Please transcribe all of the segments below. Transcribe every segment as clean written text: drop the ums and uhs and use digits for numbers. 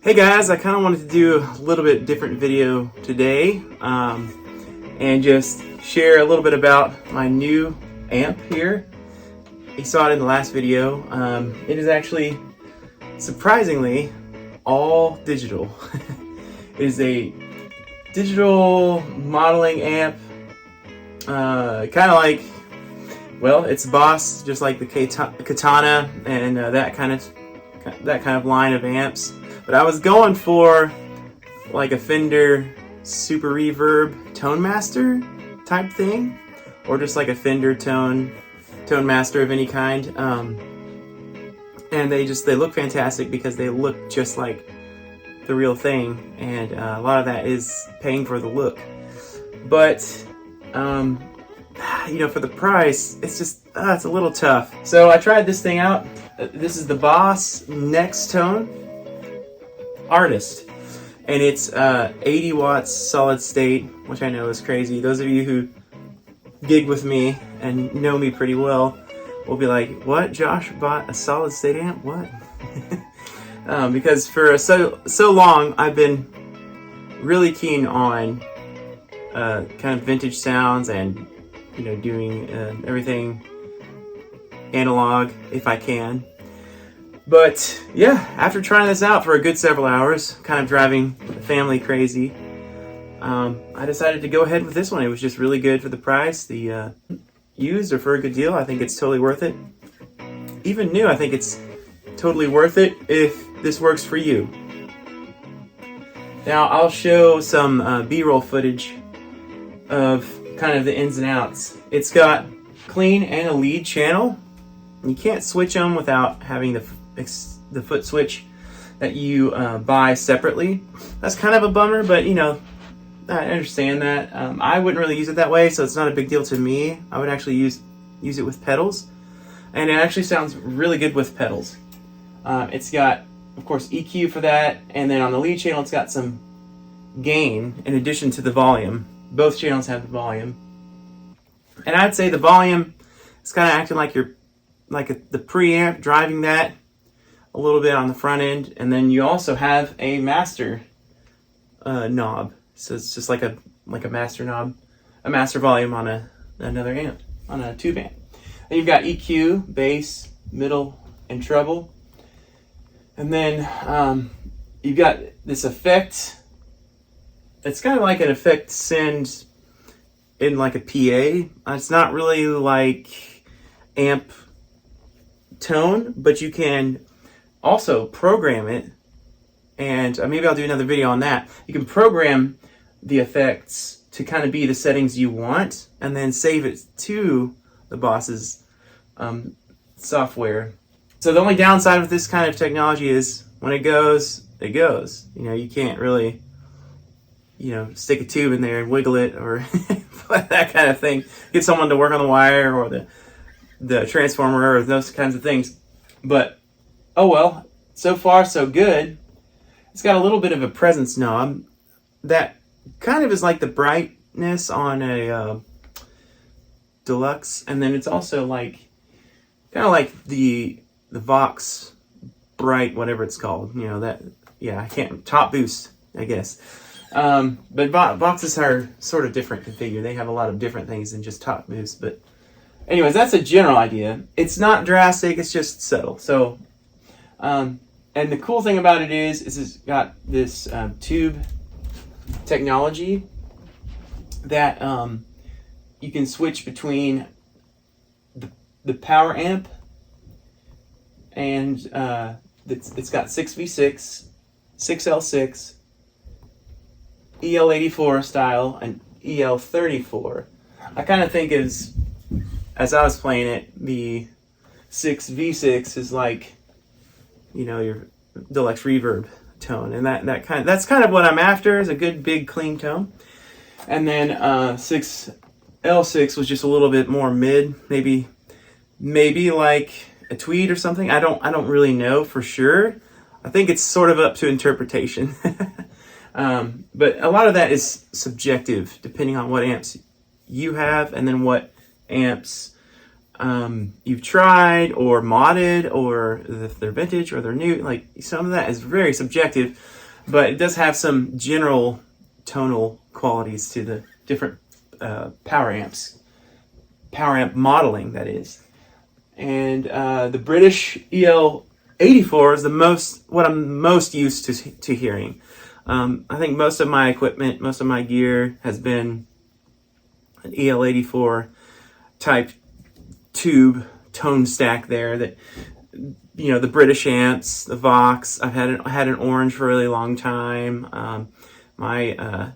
Hey guys, I kind of wanted to do a little bit different video today and just share a little bit about my new amp here. You saw it in the last video. It is actually, surprisingly, all digital. It is a digital modeling amp, kind of like, well, it's BOSS, just like the Katana and that kind of line of amps. But I was going for like a Fender Super Reverb Tone Master type thing, or just like a Fender Tone Master of any kind. And they look fantastic because they look just like the real thing, and a lot of that is paying for the look. But you know, for the price, it's just it's a little tough. So I tried this thing out. This is the BOSS Nextone Artist, and it's 80 watts solid state, which I know is crazy. Those of you who gig with me and know me pretty well will be like, what, Josh bought a solid state amp? What? Because for so long I've been really keen on kind of vintage sounds and, you know, doing everything analog if I can. But yeah, after trying this out for a good several hours, kind of driving the family crazy, I decided to go ahead with this one. It was just really good for the price. The used or for a good deal, I think it's totally worth it. Even new, I think it's totally worth it if this works for you. Now I'll show some B-roll footage of kind of the ins and outs. It's got clean and a lead channel. You can't switch them without having the foot switch that you buy separately. That's kind of a bummer, but you know, I understand that. I wouldn't really use it that way, so it's not a big deal to me. I would actually use it with pedals, and it actually sounds really good with pedals. It's got, of course, EQ for that, and then on the lead channel it's got some gain in addition to the volume. Both channels have the volume, and I'd say the volume is kind of acting like you're the preamp, driving that a little bit on the front end, and then you also have a master knob. So it's just like a master knob, a master volume on another amp, on a tube amp. Then you've got EQ, bass, middle, and treble. And then you've got this effect. It's kind of like an effect send in like a PA. It's not really like amp tone, but you can also program it, and maybe I'll do another video on that. You can program the effects to kind of be the settings you want, and then save it to the BOSS's software. So the only downside with this kind of technology is when it goes, it goes. You know, you can't really, you know, stick a tube in there and wiggle it or that kind of thing. Get someone to work on the wire or the transformer or those kinds of things. But oh well, so far so good. It's got a little bit of a presence knob that kind of is like the brightness on a deluxe, and then it's also like kind of like the Vox bright, whatever it's called. You know that, yeah, I can't, top boost, I guess. But Voxes are sort of different configured. They have a lot of different things than just top boost. But anyways, that's a general idea. It's not drastic, it's just subtle. So, and the cool thing about it is it's got this tube technology that you can switch between the power amp, and it's got 6V6, 6L6, EL84 style, and EL34. I kind of think as I was playing it, the 6V6 is like, you know, your deluxe reverb tone, and that's kind of what I'm after, is a good big clean tone. And then 6L6 was just a little bit more mid, maybe like a tweed or something. I don't really know for sure. I think it's sort of up to interpretation. But a lot of that is subjective, depending on what amps you have, and then what amps you've tried or modded, or if they're vintage or they're new. Like, some of that is very subjective, but it does have some general tonal qualities to the different power amp modeling, that is. And the British EL84 is what I'm most used to hearing. I think most of my equipment, most of my gear has been an EL84 type tube tone stack there. That, you know, the British amps, the Vox. I had an orange for a really long time. My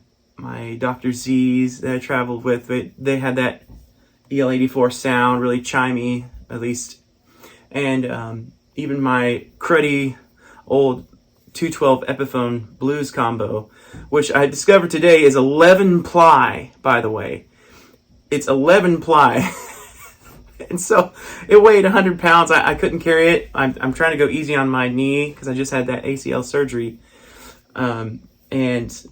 Dr. Z's that I traveled with, they had that EL84 sound, really chimey, at least. And even my cruddy old 212 Epiphone blues combo, which I discovered today is 11 ply, by the way. It's 11 ply. And so it weighed 100 pounds. I couldn't carry it. I'm trying to go easy on my knee because I just had that ACL surgery. And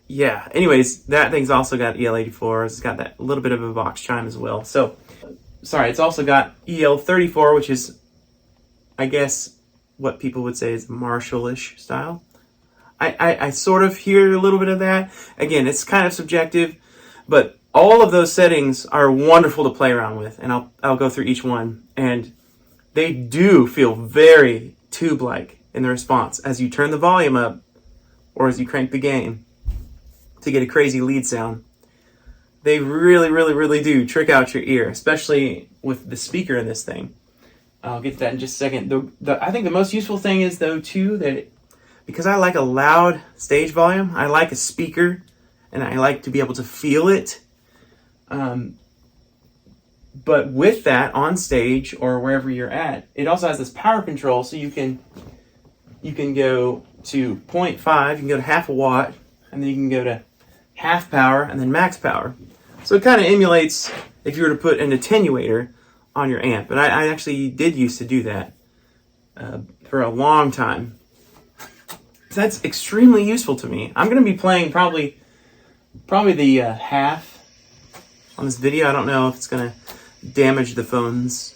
yeah, anyways, that thing's also got EL84. It's got that little bit of a Vox chime as well. So, sorry, it's also got EL34, which is, I guess, what people would say is Marshall-ish style. I sort of hear a little bit of that. Again, it's kind of subjective, but all of those settings are wonderful to play around with, and I'll go through each one. And they do feel very tube-like in the response as you turn the volume up or as you crank the gain to get a crazy lead sound. They really, really, really do trick out your ear, especially with the speaker in this thing. I'll get to that in just a second. I think the most useful thing is, though, too, that because I like a loud stage volume, I like a speaker, and I like to be able to feel it. But with that, on stage or wherever you're at, it also has this power control, so you can go to 0.5, you can go to half a watt, and then you can go to half power and then max power. So it kind of emulates if you were to put an attenuator on your amp. And I actually did used to do that for a long time. So that's extremely useful to me. I'm going to be playing probably the half on this video. I don't know if it's going to damage the phone's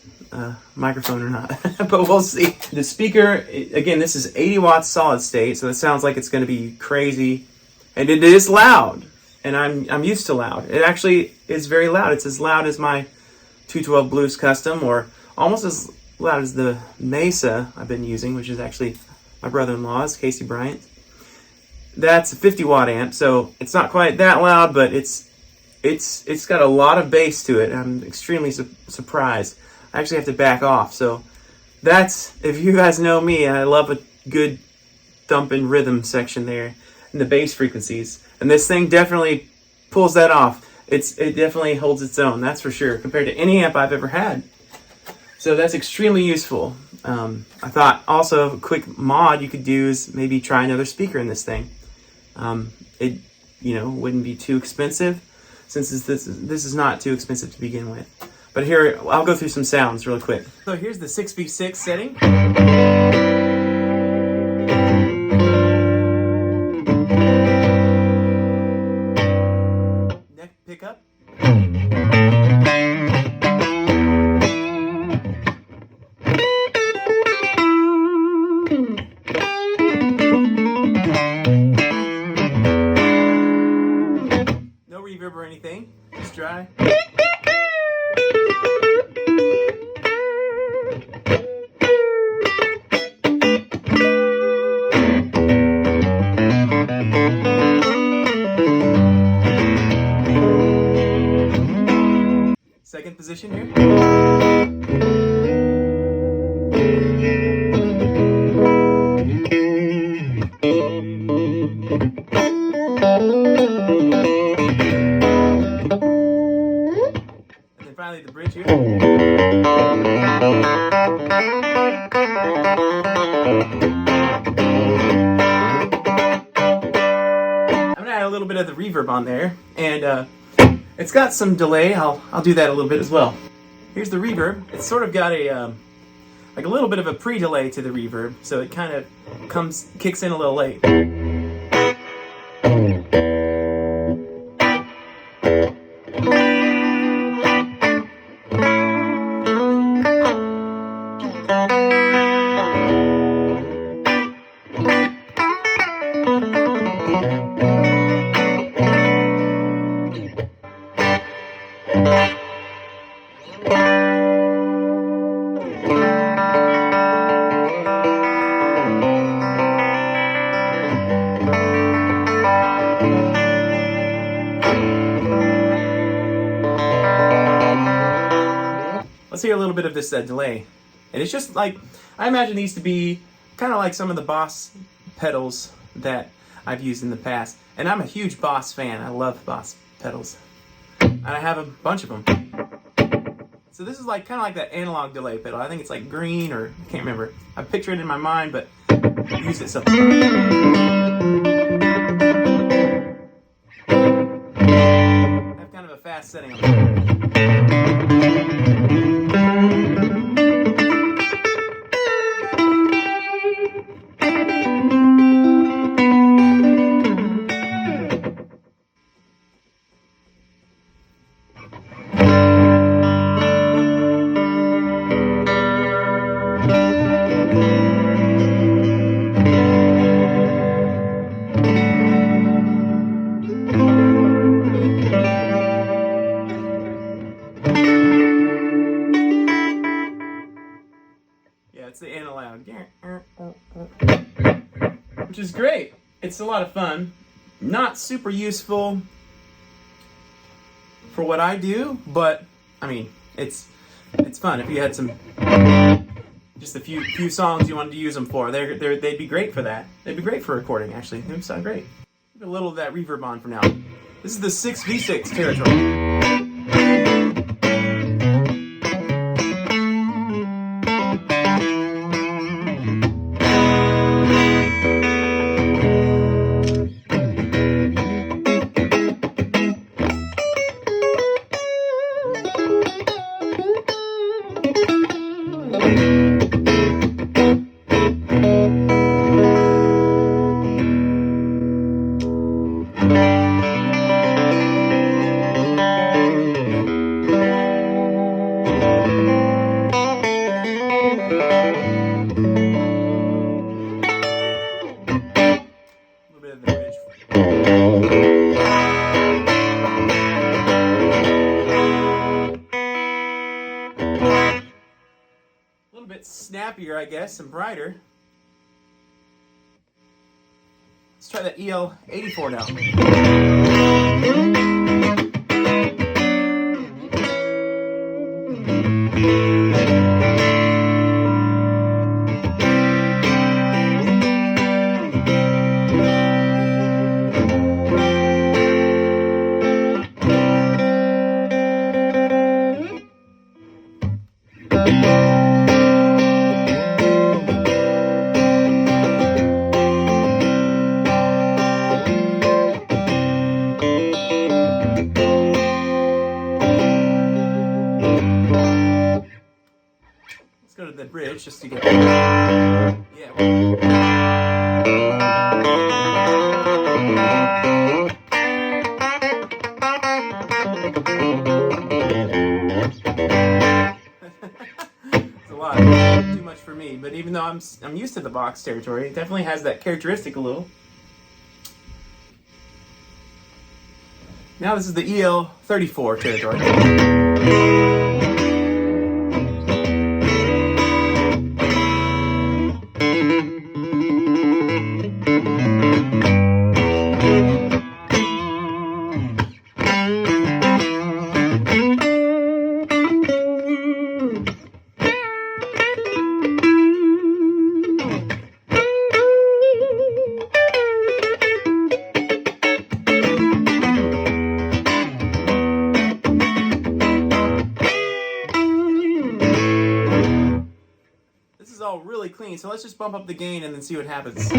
microphone or not, but we'll see. The speaker, again, this is 80 watts solid state, so it sounds like it's going to be crazy. And it is loud, and I'm used to loud. It actually is very loud. It's as loud as my 212 Blues Custom, or almost as loud as the Mesa I've been using, which is actually my brother-in-law's, Casey Bryant. That's a 50 watt amp, so it's not quite that loud, but it's got a lot of bass to it. I'm extremely surprised. I actually have to back off. So that's, if you guys know me, I love a good thumping rhythm section there and the bass frequencies. And this thing definitely pulls that off. It definitely holds its own, that's for sure, compared to any amp I've ever had. So that's extremely useful. I thought also a quick mod you could do is maybe try another speaker in this thing. It wouldn't be too expensive, since this is not too expensive to begin with. But here, I'll go through some sounds real quick. So here's the 6v6 setting. Neck pickup. No reverb or anything, just dry. Second position here. And then finally the bridge here. I'm gonna add a little bit of the reverb on there, and it's got some delay. I'll do that a little bit as well. Here's the reverb. It's sort of got a like a little bit of a pre-delay to the reverb, so it kind of kicks in a little late. little bit of this delay. And it's just like, I imagine these to be kind of like some of the BOSS pedals that I've used in the past. And I'm a huge BOSS fan. I love BOSS pedals. And I have a bunch of them. So this is like kind of like that analog delay pedal. I think it's like green, or I can't remember. I picture it in my mind, but I use it so. I have kind of a fast setting on it. Yeah, it's the analog, which is great. It's a lot of fun. Not super useful for what I do, but I mean, it's fun. If you had some, just a few songs you wanted to use them for, they'd be great for that. They'd be great for recording. Actually, they would sound great. Put a little of that reverb on for now. This is the 6v6 territory. Snappier, I guess, and brighter. Let's try that EL84 now. Go to the bridge just to get yeah. It's a lot. Too much for me, but even though I'm used to the box territory, it definitely has that characteristic a little. Now this is the EL34 territory. All really clean, so let's just bump up the gain and then see what happens.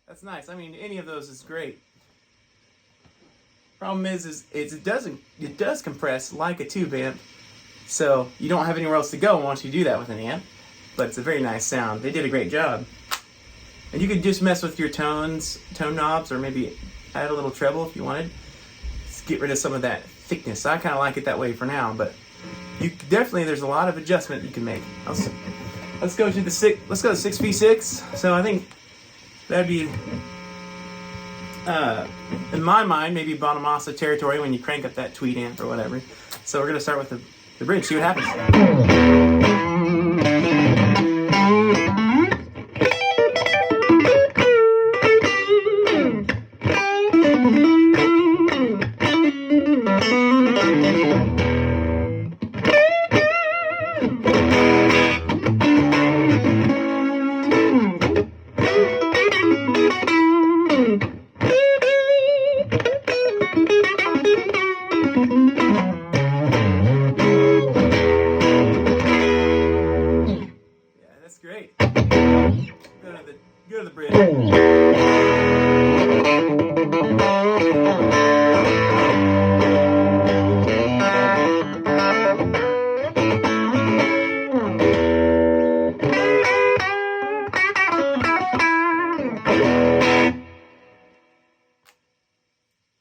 That's nice. I mean, any of those is great. Problem is it does compress like a tube amp, so you don't have anywhere else to go once you do that with an amp. But it's a very nice sound. They did a great job. And you could just mess with your tone knobs, or maybe add a little treble if you wanted. Just get rid of some of that thickness. I kind of like it that way for now, but there's a lot of adjustment you can make. Let's go to 6v6. So I think that'd be, in my mind, maybe Bonamassa territory when you crank up that tweed amp or whatever. So we're gonna start with the bridge, see what happens. Great. Go to the bridge. I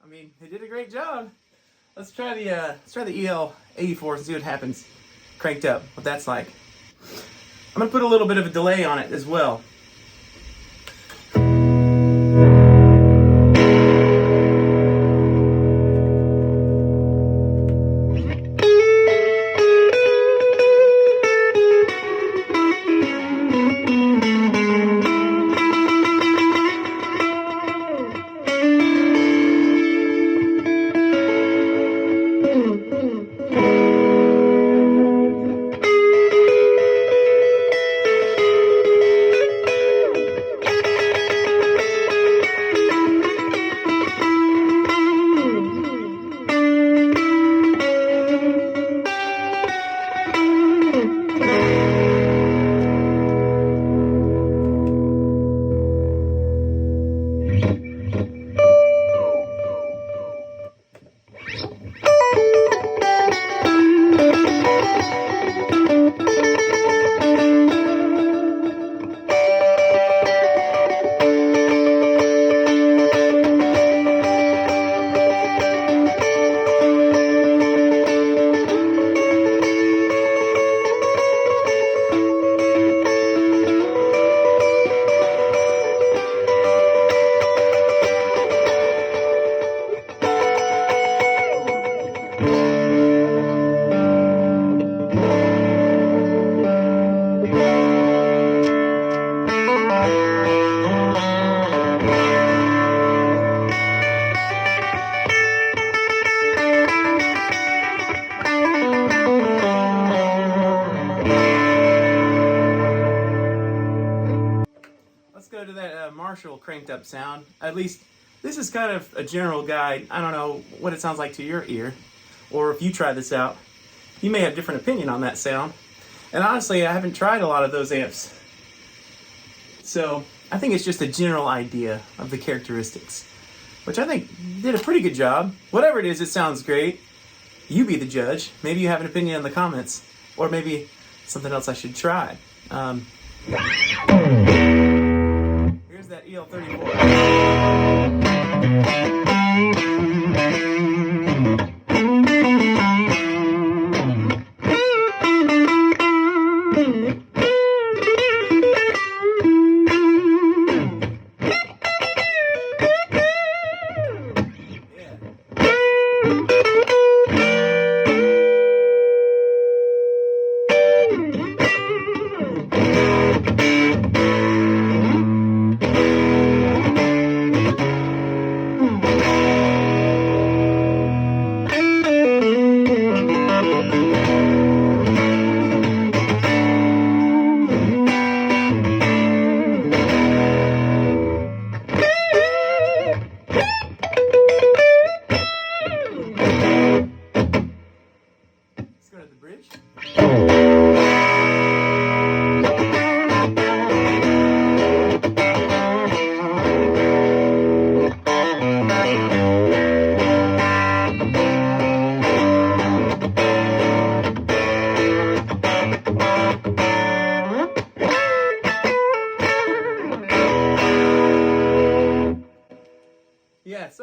mean, they did a great job. Let's try the EL84 and see what happens. Cranked up, what that's like. I'm going to put a little bit of a delay on it as well. Go to that Marshall cranked up sound. At least this is kind of a general guide. I don't know what it sounds like to your ear, or if you try this out, you may have a different opinion on that sound. And honestly, I haven't tried a lot of those amps, so I think it's just a general idea of the characteristics, which I think did a pretty good job. Whatever it is, it sounds great. You be the judge. Maybe you have an opinion in the comments, or maybe something else I should try. Here's that EL34.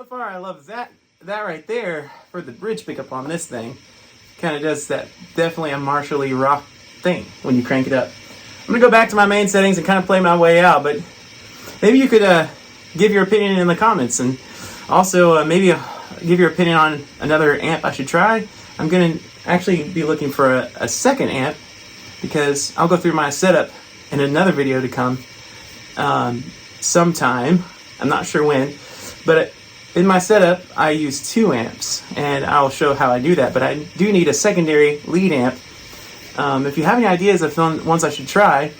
far I love that right there for the bridge pickup on this thing. Kind of does that, definitely a Marshall-y rock thing when you crank it up. I'm gonna go back to my main settings and kind of play my way out, but maybe you could give your opinion in the comments, and also maybe give your opinion on another amp I should try. I'm gonna actually be looking for a second amp, because I'll go through my setup in another video to come sometime. I'm not sure when, but in my setup I use 2 amps, and I'll show how I do that. But I do need a secondary lead amp. If you have any ideas of ones I should try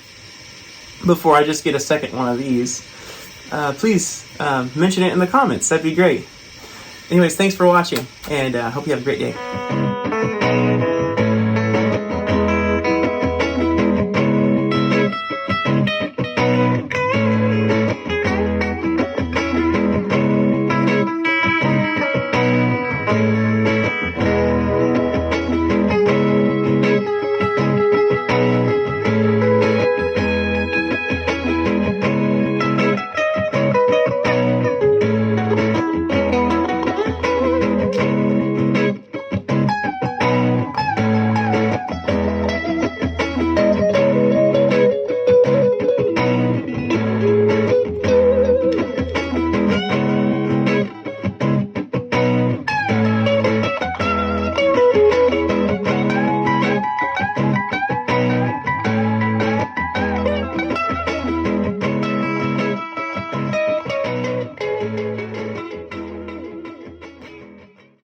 before I just get a second one of these, please mention it in the comments. That'd be great. Anyways, thanks for watching, and hope you have a great day.